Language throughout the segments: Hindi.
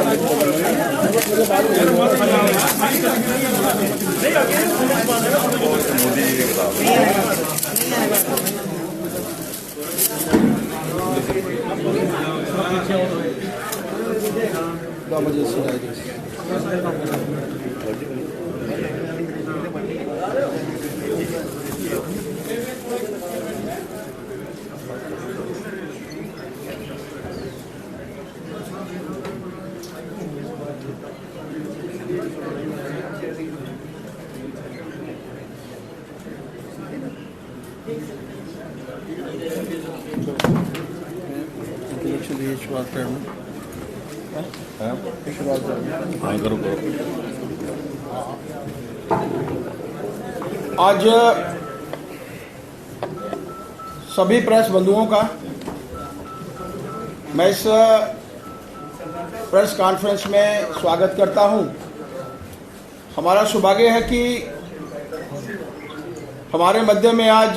आज सभी प्रेस बंधुओं का मैं इस प्रेस कॉन्फ्रेंस में स्वागत करता हूं। हमारा सौभाग्य है कि हमारे मध्य में आज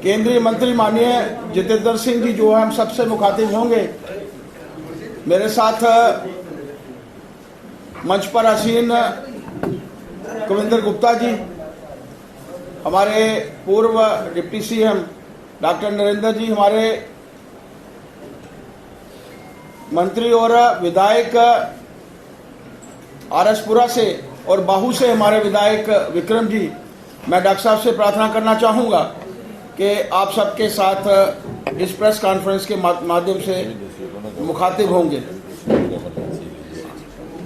केंद्रीय मंत्री माननीय जितेंद्र सिंह जी जो है हम सबसे मुखातिब होंगे। मेरे साथ मंच पर आसीन कविंदर गुप्ता जी, हमारे पूर्व डिप्टी सीएम डॉक्टर नरेंद्र जी, हमारे मंत्री और विधायक आरएसपुरा से और बाहू से हमारे विधायक विक्रम जी। मैं डॉक्टर साहब से प्रार्थना करना चाहूँगा कि आप सबके साथ इस प्रेस कॉन्फ्रेंस के माध्यम से मुखातिब होंगे।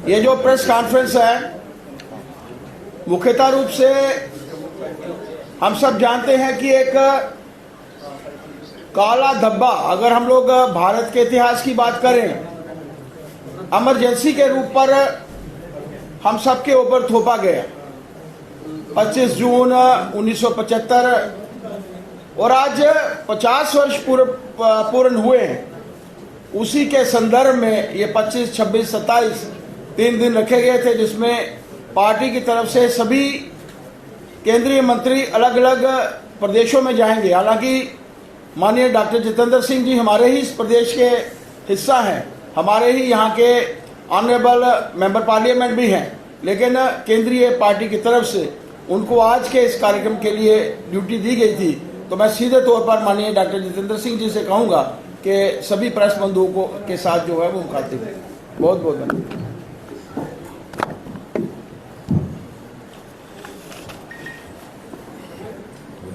ये जो प्रेस कॉन्फ्रेंस है मुख्यतः रूप से हम सब जानते हैं कि एक काला धब्बा, अगर हम लोग भारत के इतिहास की बात करें, इमरजेंसी के रूप पर हम सबके ऊपर थोपा गया 25 जून 1975 और आज 50 वर्ष पूर्ण हुए हैं। उसी के संदर्भ में ये 25, 26, 27 3 दिन रखे गए थे, जिसमें पार्टी की तरफ से सभी केंद्रीय मंत्री अलग अलग प्रदेशों में जाएंगे। हालांकि माननीय डॉक्टर जितेंद्र सिंह जी हमारे ही इस प्रदेश के हिस्सा हैं, हमारे ही यहाँ के ऑनरेबल मेंबर पार्लियामेंट भी हैं, लेकिन केंद्रीय पार्टी की तरफ से उनको आज के इस कार्यक्रम के लिए ड्यूटी दी गई थी। तो मैं सीधे तौर पर माननीय डॉक्टर जितेंद्र सिंह जी से कहूँगा कि सभी प्रेस बंधुओं को के साथ जो है वो मुखातिब है। बहुत बहुत धन्यवाद।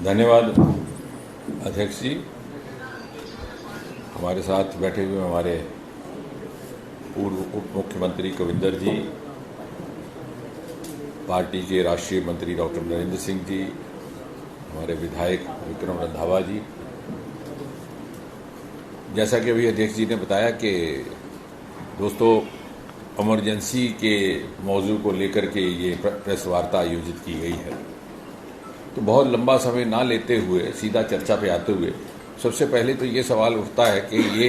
धन्यवाद अध्यक्ष जी। हमारे साथ बैठे हुए हमारे पूर्व उप मुख्यमंत्री कविंदर जी, पार्टी के राष्ट्रीय मंत्री डॉक्टर नरेंद्र सिंह जी, हमारे विधायक विक्रम रंधावा जी। जैसा कि अभी अध्यक्ष जी ने बताया कि दोस्तों इमरजेंसी के मौजू को लेकर के ये प्रेस वार्ता आयोजित की गई है, तो बहुत लंबा समय ना लेते हुए सीधा चर्चा पे आते हुए सबसे पहले तो ये सवाल उठता है कि ये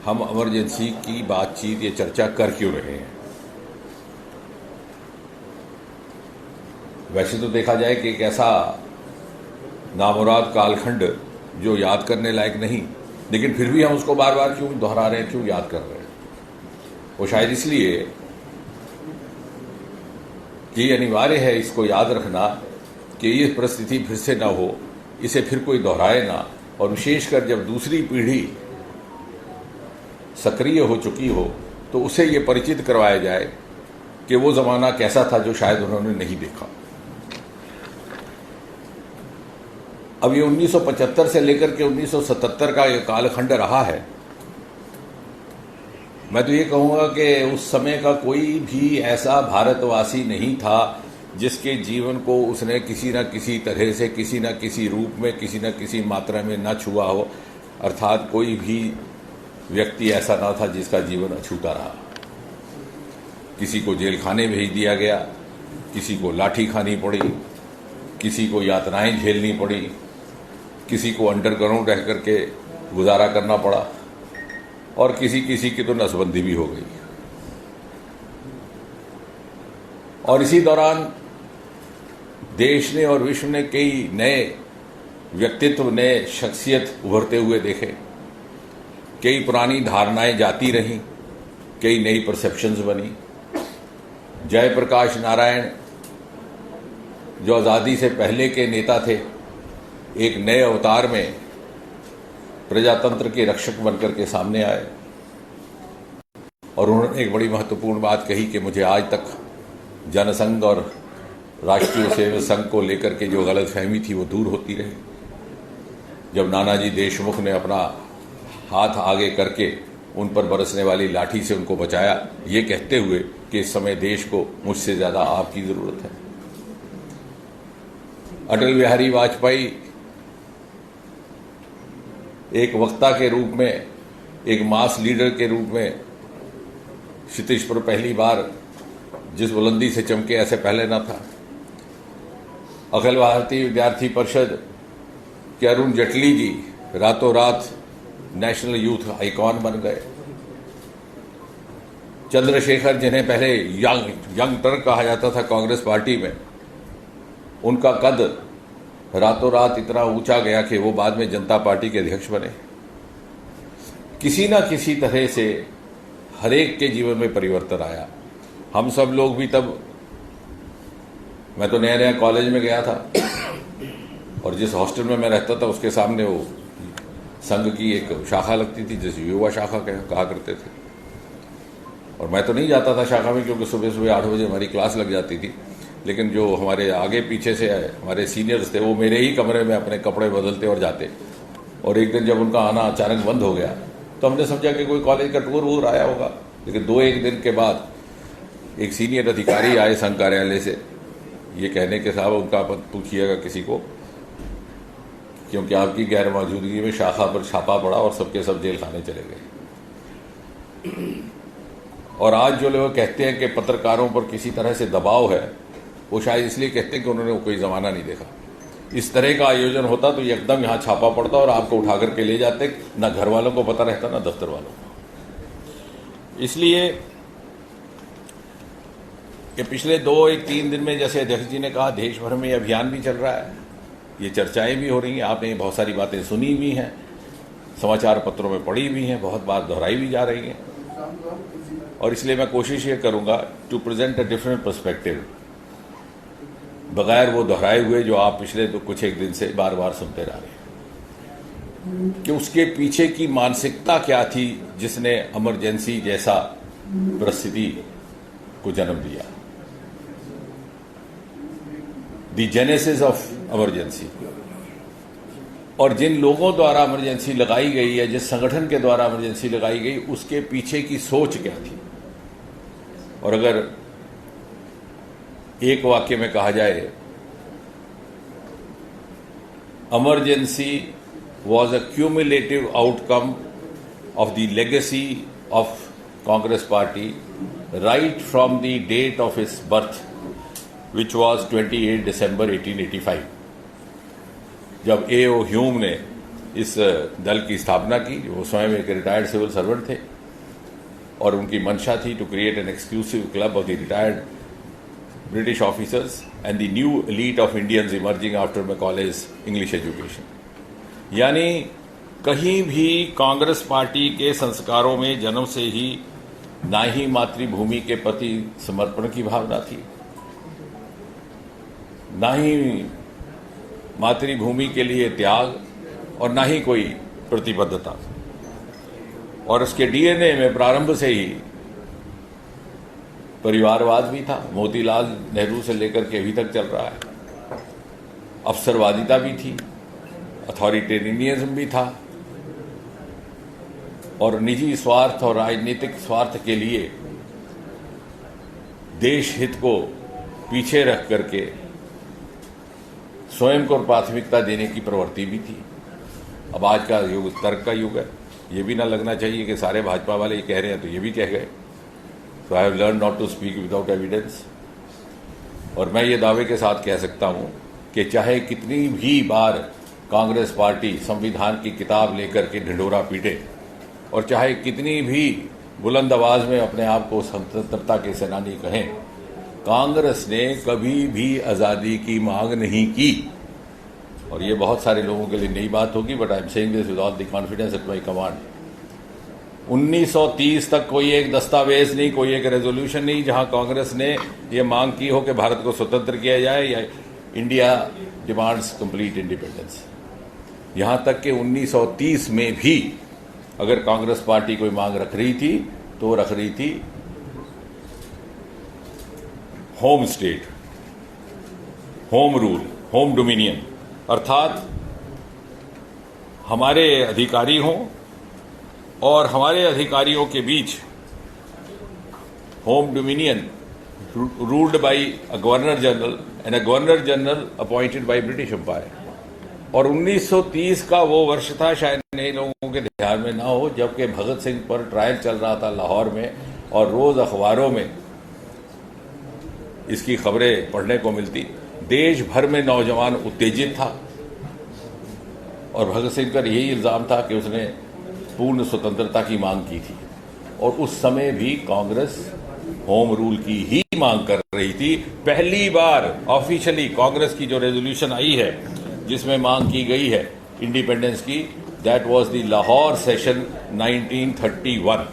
हम इमरजेंसी की बातचीत, ये चर्चा कर क्यों रहे हैं। वैसे तो देखा जाए कि एक ऐसा नामुराद कालखंड जो याद करने लायक नहीं, लेकिन फिर भी हम उसको बार बार क्यों दोहरा रहे हैं, क्यों याद कर रहे हैं। वो शायद इसलिए कि अनिवार्य है इसको याद रखना कि ये परिस्थिति फिर से ना हो, इसे फिर कोई दोहराए ना, और विशेषकर जब दूसरी पीढ़ी सक्रिय हो चुकी हो तो उसे ये परिचित करवाया जाए कि वो ज़माना कैसा था जो शायद उन्होंने नहीं देखा। अब ये 1975 से लेकर के 1977 का ये कालखंड रहा है। मैं तो ये कहूँगा कि उस समय का कोई भी ऐसा भारतवासी नहीं था जिसके जीवन को उसने किसी न किसी तरह से, किसी न किसी रूप में, किसी न किसी मात्रा में न छुआ हो। अर्थात कोई भी व्यक्ति ऐसा ना था जिसका जीवन अछूता रहा। किसी को जेल खाने भेज दिया गया, किसी को लाठी खानी पड़ी, किसी को यातनाएं झेलनी पड़ी, किसी को अंडरग्राउंड रह करके गुजारा करना पड़ा, और किसी किसी की तो नसबंदी भी हो गई। और इसी दौरान देश ने और विश्व ने कई नए व्यक्तित्व, नए शख्सियत उभरते हुए देखे। कई पुरानी धारणाएं जाती रहीं, कई नई परसेप्शंस बनी। जयप्रकाश नारायण जो आज़ादी से पहले के नेता थे, एक नए अवतार में प्रजातंत्र के रक्षक बनकर के सामने आए और उन्होंने एक बड़ी महत्वपूर्ण बात कही कि मुझे आज तक जनसंघ और राष्ट्रीय सेवा संघ को लेकर के जो गलतफहमी थी वो दूर होती रही। जब नानाजी देशमुख ने अपना हाथ आगे करके उन पर बरसने वाली लाठी से उनको बचाया, ये कहते हुए कि इस समय देश को मुझसे ज्यादा आपकी जरूरत है। अटल बिहारी वाजपेयी एक वक्ता के रूप में, एक मास लीडर के रूप में क्षितिज पर पहली बार जिस बुलंदी से चमके ऐसे पहले न था। अखिल भारतीय विद्यार्थी परिषद के अरुण जेटली जी रातों रात नेशनल यूथ आइकॉन बन गए। चंद्रशेखर, जिन्हें पहले यंग टर्क कहा जाता था कांग्रेस पार्टी में, उनका कद रातों रात इतना ऊंचा गया कि वो बाद में जनता पार्टी के अध्यक्ष बने। किसी न किसी तरह से हरेक के जीवन में परिवर्तन आया। हम सब लोग भी तब, मैं तो नया नया कॉलेज में गया था और जिस हॉस्टल में मैं रहता था उसके सामने वो संघ की एक शाखा लगती थी जिसे युवा शाखा कहा करते थे। और मैं तो नहीं जाता था शाखा में क्योंकि सुबह सुबह 8 बजे हमारी क्लास लग जाती थी, लेकिन जो हमारे आगे पीछे से हमारे सीनियर्स थे वो मेरे ही कमरे में अपने कपड़े बदलते और जाते। और एक दिन जब उनका आना अचानक बंद हो गया तो हमने समझा कि कोई कॉलेज का टूर वूर आया होगा। लेकिन 2-1 दिन के बाद एक सीनियर अधिकारी आए संघ कार्यालय से, ये कहने के साहब उनका पद पूछिएगा किसी को, क्योंकि आपकी गैर मौजूदगी में शाखा पर छापा पड़ा और सबके सब जेल खाने चले गए। और आज जो लोग कहते हैं कि पत्रकारों पर किसी तरह से दबाव है, वो शायद इसलिए कहते हैं कि उन्होंने कोई जमाना नहीं देखा। इस तरह का आयोजन होता तो एकदम यहाँ छापा पड़ता और आपको उठा करके ले जाते, ना घर वालों को पता रहता ना दफ्तर वालों को। इसलिए कि पिछले 2-3 दिन में, जैसे अध्यक्ष जी ने कहा, देश भर में ये अभियान भी चल रहा है, ये चर्चाएं भी हो रही हैं, आपने बहुत सारी बातें सुनी भी हैं, समाचार पत्रों में पढ़ी भी हैं, बहुत बार दोहराई भी जा रही हैं। और इसलिए मैं कोशिश ये करूंगा to present a different perspective, बगैर वो दोहराए हुए जो आप पिछले कुछ एक दिन से बार बार सुनते रह रहे हैं, कि उसके पीछे की मानसिकता क्या थी जिसने इमरजेंसी जैसा परिस्थिति को जन्म दिया। द जेनेसिस ऑफ इमरजेंसी, और जिन लोगों द्वारा इमरजेंसी लगाई गई या जिस संगठन के द्वारा इमरजेंसी लगाई गई, उसके पीछे की सोच क्या थी। और अगर एक वाक्य में कहा जाए, emergency was a cumulative outcome of the legacy of Congress party right from the date of his birth, which was 28 December 1885, जब A.O. ह्यूम ने इस दल की स्थापना की। वो स्वयं एक रिटायर्ड सिविल सर्वेंट थे और उनकी मंशा थी to create an exclusive club of the retired British officers and the new elite of Indians emerging after Macaulay's English education. यानी कहीं भी कांग्रेस पार्टी के संस्कारों में जन्म से ही ना ही मातृभूमि के प्रति समर्पण की भावना थी, ना ही मातृभूमि के लिए त्याग, और ना ही कोई प्रतिबद्धता। और उसके डीएनए में प्रारंभ से ही परिवारवाद भी था, मोतीलाल नेहरू से लेकर के अभी तक चल रहा है। अवसरवादिता भी थी, अथॉरिटेरियनिज्म भी था, और निजी स्वार्थ और राजनीतिक स्वार्थ के लिए देश हित को पीछे रख करके स्वयं को प्राथमिकता देने की प्रवृत्ति भी थी। अब आज का युग तर्क का युग है, ये भी ना लगना चाहिए कि सारे भाजपा वाले ये कह रहे हैं तो ये भी कह गए। So I have learn not to speak without evidence. और मैं ये दावे के साथ कह सकता हूं कि चाहे कितनी भी बार कांग्रेस पार्टी संविधान की किताब लेकर के ढिंढोरा पीटे और चाहे कितनी भी बुलंद आवाज में अपने आप को स्वतंत्रता के सेनानी कहें, कांग्रेस ने कभी भी आजादी की मांग नहीं की। और ये बहुत सारे लोगों के लिए नई बात होगी, but I am saying this with all the confidence at my command. 1930 तक कोई एक दस्तावेज नहीं, कोई एक रेजोल्यूशन नहीं जहां कांग्रेस ने ये मांग की हो कि भारत को स्वतंत्र किया जाए या इंडिया डिमांड्स कंप्लीट इंडिपेंडेंस। यहां तक कि 1930 में भी अगर कांग्रेस पार्टी कोई मांग रख रही थी तो रख रही थी home state, home rule, home dominion, अर्थात हमारे अधिकारी हों और हमारे अधिकारियों के बीच home dominion ruled by a governor general and a governor general appointed by British Empire. और 1930 का वो वर्ष था, शायद नए लोगों के ध्यान में ना हो, जबकि भगत सिंह पर ट्रायल चल रहा था लाहौर में और रोज अखबारों में इसकी खबरें पढ़ने को मिलती। देश भर में नौजवान उत्तेजित था और भगत सिंह का यही इल्जाम था कि उसने पूर्ण स्वतंत्रता की मांग की थी और उस समय भी कांग्रेस होम रूल की ही मांग कर रही थी। पहली बार ऑफिशियली कांग्रेस की जो रेजोल्यूशन आई है जिसमें मांग की गई है इंडिपेंडेंस की, that was the Lahore session 1931।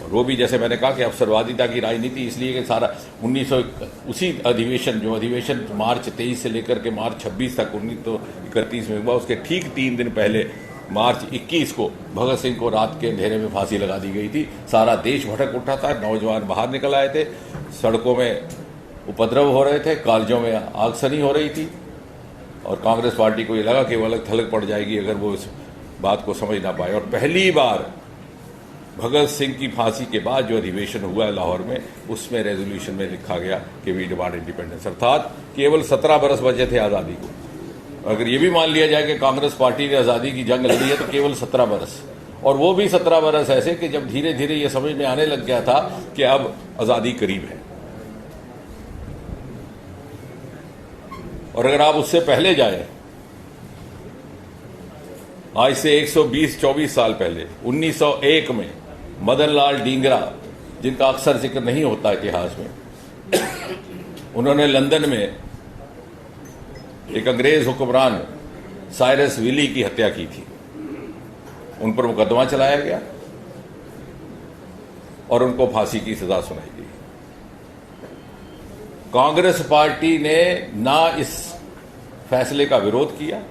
वो भी जैसे मैंने कहा कि अवसरवादिता की राजनीति, इसलिए कि सारा 1900 उसी अधिवेशन, जो अधिवेशन मार्च 23 से लेकर के मार्च 26 तक 1931 में हुआ, उसके ठीक 3 दिन पहले मार्च 21 को भगत सिंह को रात के अंधेरे में फांसी लगा दी गई थी। सारा देश भटक उठा था, नौजवान बाहर निकल आए थे, सड़कों में उपद्रव हो रहे थे, कॉलेजों में आगजनी हो रही थी और कांग्रेस पार्टी को ये लगा कि वो अलग थलग पड़ जाएगी अगर वो इस बात को समझ ना पाए। और पहली बार भगत सिंह की फांसी के बाद जो अधिवेशन हुआ है लाहौर में, उसमें रेजोल्यूशन में लिखा गया कि वी डिमांड इंडिपेंडेंस, अर्थात केवल 17 बरस बचे थे आज़ादी को। अगर ये भी मान लिया जाए कि कांग्रेस पार्टी ने आज़ादी की जंग लड़ी है तो केवल 17 बरस, और वो भी 17 बरस ऐसे कि जब धीरे धीरे ये समझ में आने लग गया था कि अब आज़ादी करीब है। और अगर आप उससे पहले जाए, आज से 120-24 साल पहले 1901 में मदन लाल डींगरा, जिनका अक्सर जिक्र नहीं होता इतिहास में, उन्होंने लंदन में एक अंग्रेज हुक्मरान साइरस विली की हत्या की थी। उन पर मुकदमा चलाया गया और उनको फांसी की सजा सुनाई गई। कांग्रेस पार्टी ने ना इस फैसले का विरोध किया,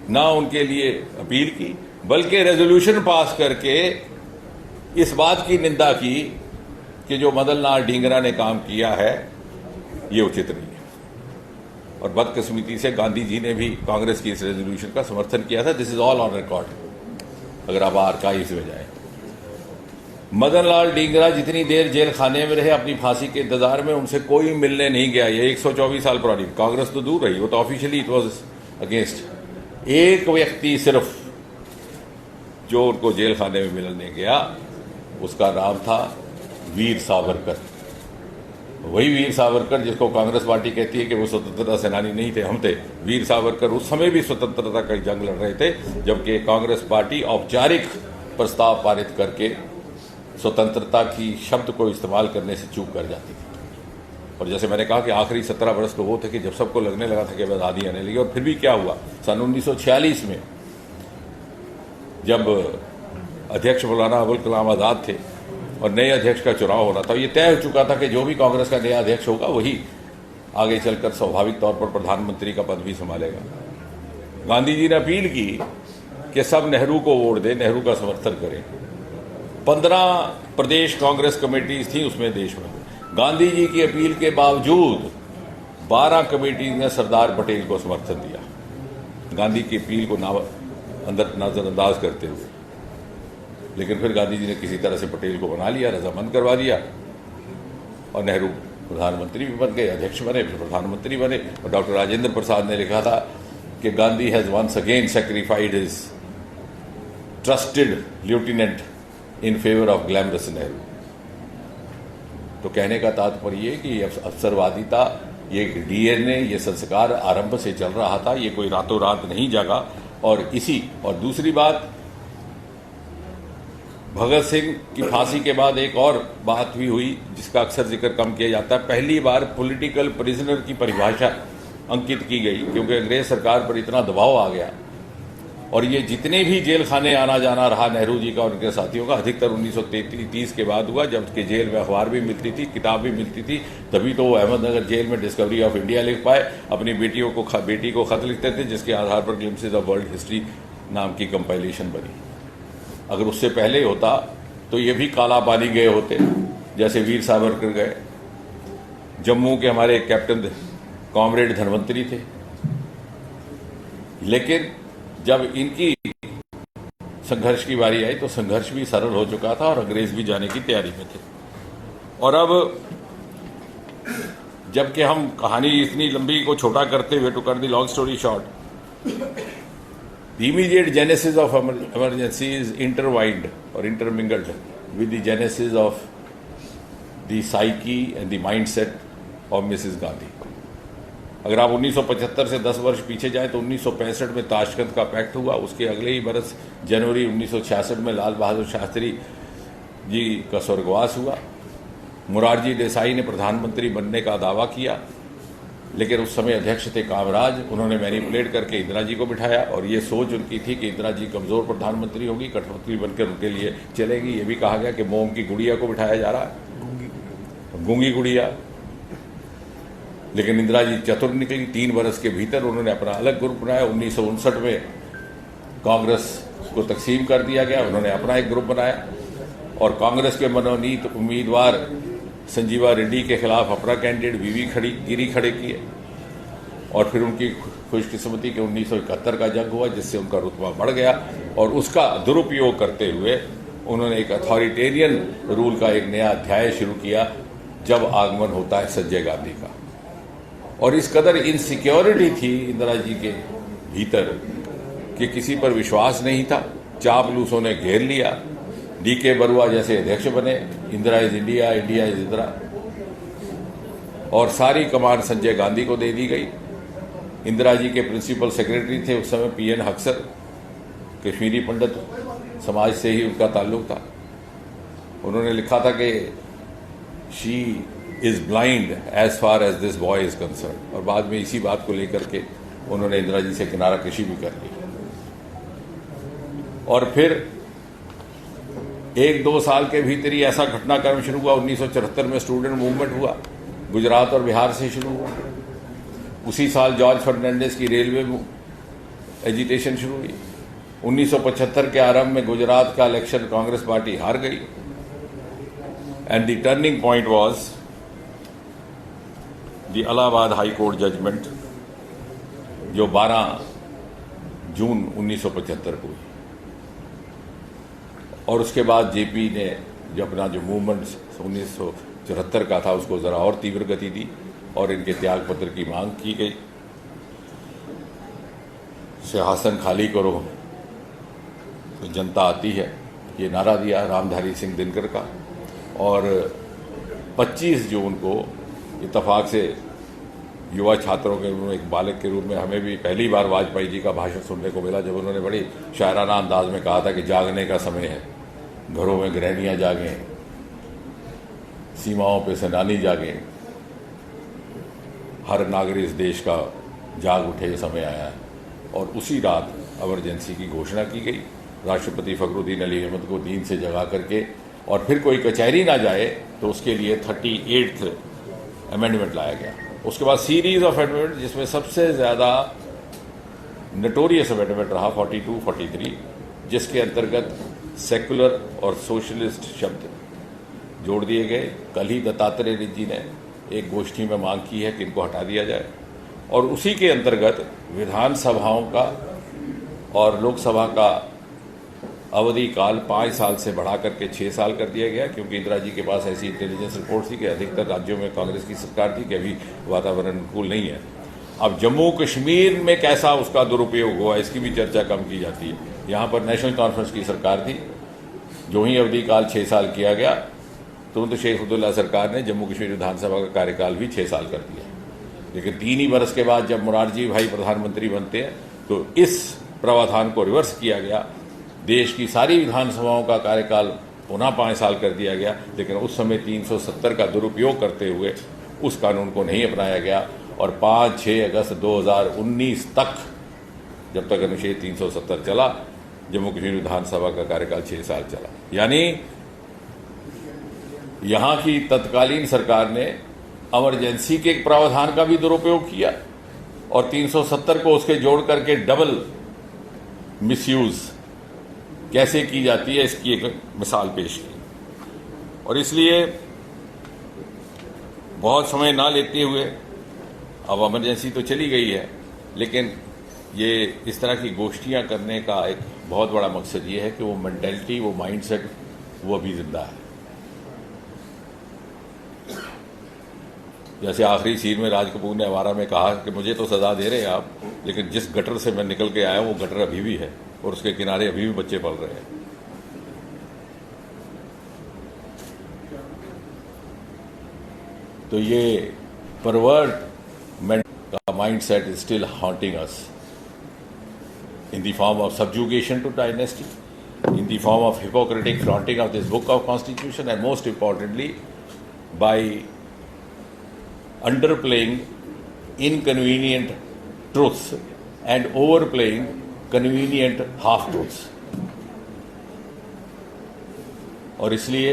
ना उनके लिए अपील की, बल्कि रेजोल्यूशन पास करके इस बात की निंदा की कि जो मदन लाल डींगरा ने काम किया है ये उचित नहीं है। और बदकिस्मती से गांधी जी ने भी कांग्रेस की इस रेजोल्यूशन का समर्थन किया था। This is all on record, अगर आप आर्काइव्स में जाएं। मदन लाल डींगरा जितनी देर जेल खाने में रहे अपनी फांसी के इंतजार में, उनसे कोई मिलने नहीं गया। ये 124 साल पुरानी, कांग्रेस तो दूर रही, वो तो ऑफिशियली इट वाज अगेंस्ट। एक व्यक्ति सिर्फ जो उनको जेल खाने में मिलने गया, उसका नाम था वीर सावरकर। वही वीर सावरकर जिसको कांग्रेस पार्टी कहती है कि वो स्वतंत्रता सेनानी नहीं थे, हम थे। वीर सावरकर उस समय भी स्वतंत्रता का जंग लड़ रहे थे, जबकि कांग्रेस पार्टी औपचारिक प्रस्ताव पारित करके स्वतंत्रता की शब्द को इस्तेमाल करने से चूक कर जाती थी। और जैसे मैंने कहा कि आखिरी 17 बरस तो वो थे कि जब सबको लगने लगा था कि अब आज़ादी आने लगी। और फिर भी क्या हुआ, सन 1946 में जब अध्यक्ष मौलाना अबुल कलाम आज़ाद थे और नए अध्यक्ष का चुनाव होना था, ये तय हो चुका था कि जो भी कांग्रेस का नया अध्यक्ष होगा वही आगे चलकर स्वाभाविक तौर पर प्रधानमंत्री का पद भी संभालेगा। गांधी जी ने अपील की कि सब नेहरू को वोट दें, नेहरू का समर्थन करें। 15 प्रदेश कांग्रेस कमेटीज थी उसमें देश में। गांधी जी की अपील के बावजूद 12 कमेटीज ने सरदार पटेल को समर्थन दिया, गांधी की अपील को नजरअंदाज करते हुए। लेकिन फिर गांधी जी ने किसी तरह से पटेल को बना लिया, रजामंद करवा दिया और नेहरू प्रधानमंत्री भी बन गए, अध्यक्ष बने, फिर प्रधानमंत्री बने। और डॉक्टर राजेंद्र प्रसाद ने लिखा था कि Gandhi has once again sacrificed his trusted lieutenant in favour of glamorous Nehru. तो कहने का तात्पर्य ये कि ये अवसरवादिता, ये डीएनए, ये संस्कार आरंभ से चल रहा था, ये कोई रातों रात नहीं जागा। और दूसरी बात, भगत सिंह की फांसी के बाद एक और बात भी हुई जिसका अक्सर जिक्र कम किया जाता है। पहली बार पॉलिटिकल प्रिजनर की परिभाषा अंकित की गई, क्योंकि अंग्रेज सरकार पर इतना दबाव आ गया और ये जितने भी जेल खाने आना जाना रहा नेहरू जी का और उनके साथियों का, अधिकतर 1933 के बाद हुआ, जबकि जेल में अखबार भी मिलती थी, किताब भी मिलती थी। तभी तो वो अहमदनगर जेल में डिस्कवरी ऑफ इंडिया लिख पाए, अपनी बेटी को खत लिखते थे, जिसके आधार पर ग्लिम्पसेस ऑफ वर्ल्ड हिस्ट्री नाम की कंपाइलेशन बनी। अगर उससे पहले होता तो ये भी काला पानी गए होते, जैसे वीर सावरकर गए। जम्मू के हमारे कैप्टन कॉमरेड धनवंतरी थे, लेकिन जब इनकी संघर्ष की बारी आई तो संघर्ष भी सरल हो चुका था और अंग्रेज भी जाने की तैयारी में थे। और अब जबकि हम कहानी इतनी लंबी को छोटा करते हुए, to cut the long story short, the immediate genesis of Emergency is intertwined और intermingled with the genesis of the psyche and the mindset of Mrs Gandhi. अगर आप 1975 से 10 वर्ष पीछे जाएं तो 1965 में ताशकंद का पैक्ट हुआ। उसके अगले ही बरस जनवरी 1966 में लाल बहादुर शास्त्री जी का स्वर्गवास हुआ। मोरारजी देसाई ने प्रधानमंत्री बनने का दावा किया, लेकिन उस समय अध्यक्ष थे कामराज। उन्होंने मैनिपुलेट करके इंदिरा जी को बिठाया और ये सोच उनकी थी कि इंदिरा जी कमजोर प्रधानमंत्री होगी, कठपुतली बनकर उनके लिए चलेगी। ये भी कहा गया कि मोम की गुड़िया को बिठाया जा रहा है, गूंगी गुड़िया। लेकिन इंदिरा जी चतुर निकली। 3 वर्ष के भीतर उन्होंने अपना अलग ग्रुप बनाया। 1959 में कांग्रेस को तकसीम कर दिया गया, उन्होंने अपना एक ग्रुप बनाया और कांग्रेस के मनोनीत उम्मीदवार संजीवा रेड्डी के खिलाफ अपना कैंडिडेट गिरी खड़े किए। और फिर उनकी खुशकिस्मती के 1971 का जंग हुआ, जिससे उनका रुतबा बढ़ गया और उसका दुरुपयोग करते हुए उन्होंने एक अथॉरिटेरियन रूल का एक नया अध्याय शुरू किया, जब आगमन होता है संजय गांधी का। और इस कदर इनसिक्योरिटी थी इंदिरा जी के भीतर कि किसी पर विश्वास नहीं था। चापलूसों ने घेर लिया। डीके बरुआ जैसे अध्यक्ष बने, Indira is India, India is Indira, और सारी कमान संजय गांधी को दे दी गई। इंदिरा जी के प्रिंसिपल सेक्रेटरी थे उस समय PN हक्सर, कश्मीरी पंडित समाज से ही उनका ताल्लुक था। उन्होंने लिखा था कि she is blind as far as this boy is concerned, और बाद में इसी बात को लेकर के उन्होंने इंदिरा जी से किनारा कशी भी कर ली। और फिर 1-2 साल के भीतर ही ऐसा घटनाक्रम शुरू हुआ। 1974 में स्टूडेंट मूवमेंट हुआ, गुजरात और बिहार से शुरू हुआ। उसी साल जॉर्ज फर्नांडिस की रेलवे एजिटेशन शुरू हुई। 1975 के आरंभ में गुजरात का इलेक्शन कांग्रेस पार्टी हार गई। And the turning point was the Allahabad high court judgement, जो 12 जून 1975 को हुई। और उसके बाद जेपी ने जो अपना जो मूवमेंट 1974 का था उसको ज़रा और तीव्र गति दी और इनके त्याग पत्र की मांग की गई। सिंहासन खाली करो तो जनता आती है, ये नारा दिया रामधारी सिंह दिनकर का। और 25 जून को इत्तफाक से युवा छात्रों के रूप में, एक बालक के रूप में, हमें भी पहली बार वाजपेयी जी का भाषण सुनने को मिला, जब उन्होंने बड़ी शायराना अंदाज में कहा था कि जागने का समय है, घरों में गृहिणियां जागें, सीमाओं पे सेनानी जागें, हर नागरिक इस देश का जाग उठे, समय आया है। और उसी रात इमरजेंसी की घोषणा की गई। राष्ट्रपति फखरुद्दीन अली अहमद को नींद से जगा करके, और फिर कोई कचहरी ना जाए तो उसके लिए 38th अमेंडमेंट लाया गया। उसके बाद सीरीज ऑफ अमेंडमेंट, जिसमें सबसे ज़्यादा नोटोरियस अमेंडमेंट रहा 42-43, जिसके अंतर्गत सेकुलर और सोशलिस्ट शब्द जोड़ दिए गए। कल ही दत्तात्रेय जी ने एक गोष्ठी में मांग की है कि इनको हटा दिया जाए। और उसी के अंतर्गत विधानसभाओं का और लोकसभा का अवधि काल 5 साल से बढ़ा करके 6 साल कर दिया गया, क्योंकि इंदिरा जी के पास ऐसी इंटेलिजेंस रिपोर्ट थी कि अधिकतर राज्यों में कांग्रेस की सरकार थी कि अभी वातावरण अनुकूल नहीं है। अब जम्मू कश्मीर में कैसा उसका दुरुपयोग हुआ, इसकी भी चर्चा कम की जाती है। यहाँ पर नेशनल कॉन्फ्रेंस की सरकार थी। जो ही अवधि काल 6 साल किया गया, तुरंत शेख अब्दुल्ला सरकार ने जम्मू कश्मीर विधानसभा का कार्यकाल भी 6 साल कर दिया। लेकिन 3 ही वर्ष के बाद जब मोरारजी भाई प्रधानमंत्री बनते हैं तो इस प्रावधान को रिवर्स किया गया। देश की सारी विधानसभाओं का कार्यकाल पुनः 5 साल कर दिया गया। लेकिन उस समय 370 का दुरुपयोग करते हुए उस कानून को नहीं अपनाया गया और 5-6 अगस्त 2019 तक जब तक अनुच्छेद 370 चला, जम्मू कश्मीर विधानसभा का कार्यकाल 6 साल चला। यानी यहां की तत्कालीन सरकार ने इमरजेंसी के प्रावधान का भी दुरुपयोग किया और 370 को उसके जोड़ करके डबल मिसयूज कैसे की जाती है इसकी एक मिसाल पेश की। और इसलिए बहुत समय ना लेते हुए, अब इमरजेंसी तो चली गई है, लेकिन ये इस तरह की गोष्ठियां करने का एक बहुत बड़ा मकसद ये है कि वो मेंटेलिटी, वो माइंडसेट वो अभी जिंदा है। जैसे आखिरी सीन में राज कपूर ने आवारा में कहा कि मुझे तो सजा दे रहे हैं आप, लेकिन जिस गटर से मैं निकल के आया हूं वो गटर अभी भी है और उसके किनारे अभी भी बच्चे पल रहे हैं। तो ये परवर्ट का mindset is still haunting us in the form of subjugation to dynasty, in the form of hypocritic flaunting of this book of constitution, and most importantly by underplaying inconvenient truths and overplaying convenient half truths. और इसलिए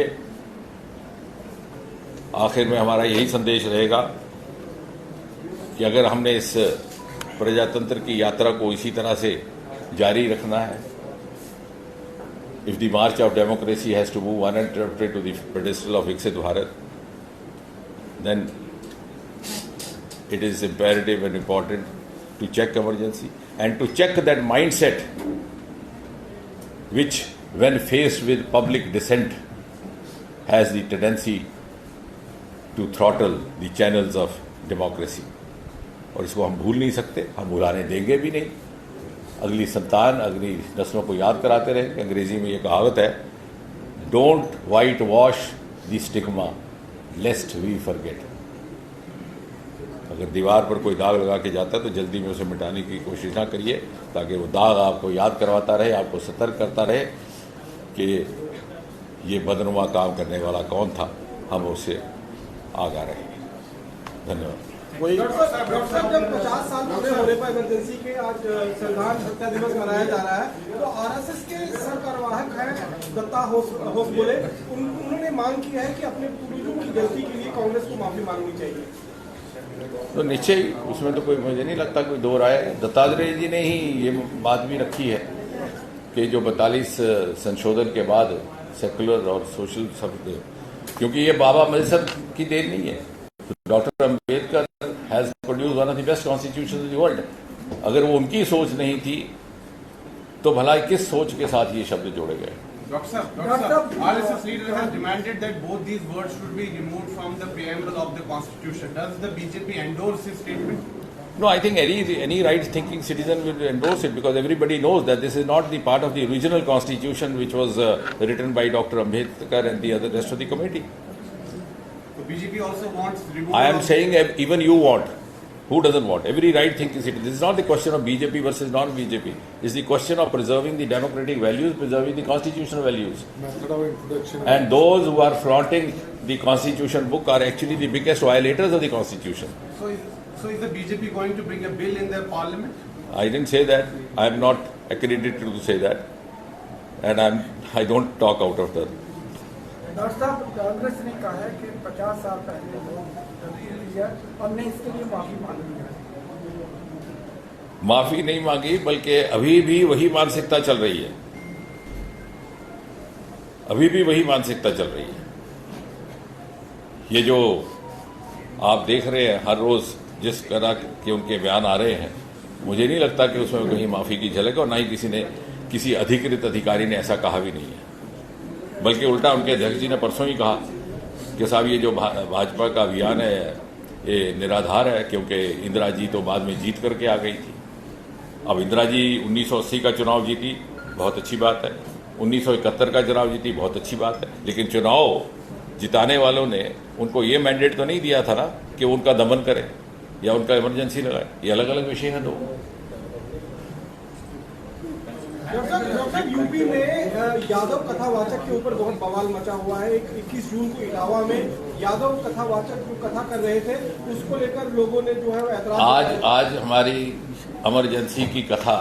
आखिर में हमारा यही संदेश रहेगा कि अगर हमने इस प्रजातंत्र की यात्रा को इसी तरह से जारी रखना है, if the march of democracy has to move uninterrupted to the pedestal of Viksit Bharat, then it is imperative and important to check emergency and to check that mindset which, when faced with public dissent, has the tendency to throttle the channels of democracy. और इसको हम भूल नहीं सकते, हम भुलाने देंगे भी नहीं। अगली संतान, अगली नस्लों को याद कराते रहे। अंग्रेजी में ये कहावत है, don't white wash the stigma lest we forget. अगर दीवार पर कोई दाग लगा के जाता है तो जल्दी में उसे मिटाने की कोशिश ना करिए, ताकि वो दाग आपको याद करवाता रहे, आपको सतर्क करता रहे कि ये बदनुमा काम करने वाला कौन था, हम उससे आगा रहेंगे। धन्यवाद। डॉक्टर साहब, जब 50 साल पूरे होने पर इमरजेंसी के आज संविधान हत्या दिवस मनाया जा रहा है, तो आरएसएस के सरकारवाहक हैं दत्ता होसबोले, उन्होंने मांग की है कि अपने पूर्वजों की गलती के लिए कांग्रेस को माफी मांगनी चाहिए। तो निश्चय उसमें तो कोई, मुझे नहीं लगता कोई दो राय। दत्तात्रेय जी ने ही ये बात भी रखी है कि जो 42 संशोधन के बाद सेकुलर और सोशल शब्द, क्योंकि ये बाबा मजहब की देन नहीं है। Doctor Ambedkar has produce one of the best constitution in the world. अगर वो उनकी सोच नहीं थी तो भला किस सोच के साथ ये शब्द जोड़े गए? Dr. Sir, RSS leader has demanded that both these words should be removed from the preamble of the Constitution. Does the BJP endorse his statement? No, I think any right-thinking citizen will endorse it, because everybody knows that this is not the part of the original Constitution which was written by Dr. Ambedkar and the rest of the committee. So BJP also wants removal. I am saying even you want. Who doesn't want? Every right-thinking citizen. This is not the question of BJP versus non-BJP. It's the question of preserving the democratic values, preserving the constitutional values. And those who are flaunting the Constitution book are actually the biggest violators of the Constitution. So is the BJP going to bring a bill in their parliament? I didn't say that. I am not accredited to say that. And I don't talk out of turn. Doctor साहब, कांग्रेस ने कहा है कि 50 साल पहले गलती हुई है, हमने इसके लिए माफी मांगी है। माफी नहीं मांगी, बल्कि अभी भी वही मानसिकता चल रही है। अभी भी वही मानसिकता चल रही है। ये जो आप देख रहे हैं हर रोज जिस तरह के उनके बयान आ रहे हैं, मुझे नहीं लगता कि उसमें कहीं माफी की झलक है, और ना ही किसी अधिकृत अधिकारी ने ऐसा कहा भी नहीं है। बल्कि उल्टा उनके अध्यक्ष जी ने परसों ही कहा कि साहब ये जो भाजपा का अभियान है ये निराधार है, क्योंकि इंदिरा जी तो बाद में जीत करके आ गई थी। अब इंदिरा जी 1980 का चुनाव जीती, बहुत अच्छी बात है। 1971 का चुनाव जीती, बहुत अच्छी बात है। लेकिन चुनाव जिताने वालों ने उनको ये मैंडेट तो नहीं दिया था ना कि उनका दमन करें या उनका इमरजेंसी लगाए। ये अलग अलग विषय हैं दो। डॉक्टर, यूपी में यादव कथावाचक के ऊपर बहुत बवाल मचा हुआ है। 21 जून को इटावा में यादव कथावाचक जो कथा कर रहे थे, उसको लेकर लोगों ने जो है ऐतराज। आज हमारी इमरजेंसी की कथा